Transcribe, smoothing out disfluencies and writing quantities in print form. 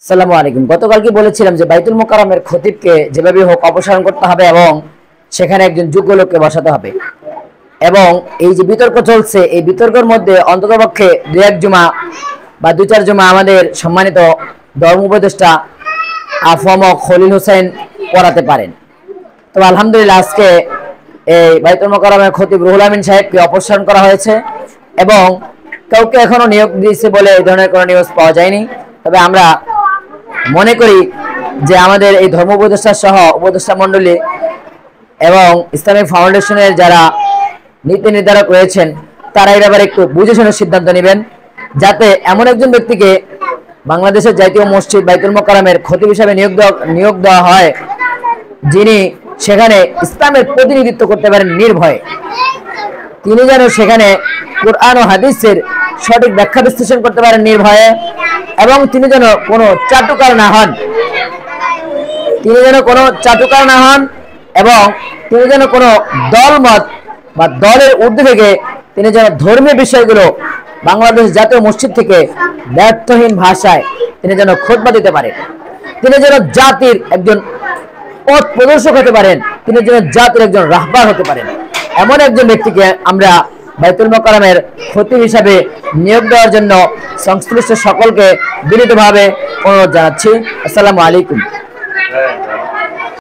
আসসালামু আলাইকুম। গতকালকে বলেছিলাম যে বাইতুল মোকাররমের খতিবকে যেভাবে হোক অপসারণ করতে হবে এবং সেখানে একজন যোগ্য লোককে বসাতে হবে। এবং এই যে বিতর্ক চলছে, এই বিতর্কের মধ্যে অন্ততপক্ষে দু এক জুমা বা দু চার জুমা আমাদের সম্মানিত ধর্ম উপদেষ্টা আফম খলিল হোসেন পড়াতে পারেন। তো আলহামদুলিল্লাহ আজকে এই বাইতুল মোকাররমের খতিব রুহুল আমিন সাহেবকে অপসারণ করা হয়েছে এবং কাউকে এখনো নিয়োগ দিয়েছে বলে এই ধরনের কোনো নিউজ পাওয়া যায়নি। তবে আমরা মনে করি যে আমাদের এই ধর্ম উপদেষ্টা সহ উপদেষ্টা মণ্ডলী এবং ইসলামিক ফাউন্ডেশনের যারা নীতি নির্ধারক রয়েছেন তারা এর ব্যাপারে একটু বুঝে শুনে সিদ্ধান্ত নেবেন, যাতে এমন একজন ব্যক্তিকে বাংলাদেশের জাতীয় মসজিদ বাইতুল মোকাররমের খতিব হিসাবে নিয়োগ দেওয়া হয় যিনি সেখানে ইসলামের প্রতিনিধিত্ব করতে পারেন নির্ভয়ে। তিনি যেন সেখানে কোরআন ও হাদিসের সঠিক ব্যাখ্যা বিশ্লেষণ করতে পারেন নির্ভয়ে, এবং তিনি যেন কোনো চাটুকার না হন এবং তিনি যেন কোনো দলমত বা দলের ঊর্ধ্বে থেকে তিনি যেন ধর্মীয় বিষয়গুলো বাংলাদেশ জাতীয় মসজিদ থেকে ব্যর্থহীন ভাষায় তিনি যেন খুতবা দিতে পারেন। তিনি যেন জাতির একজন পথ প্রদর্শক হতে পারেন, তিনি যেন জাতির একজন রাহবার হতে পারেন। এমন একজন ব্যক্তিকে আমরা বাইতুল মোকাররমের খতিব হিসাবে নিয়োগ দেওয়ার জন্য সংশ্লিষ্ট সকলকে বিনীতভাবে অনুরোধ জানাচ্ছি। আসসালামু আলাইকুম।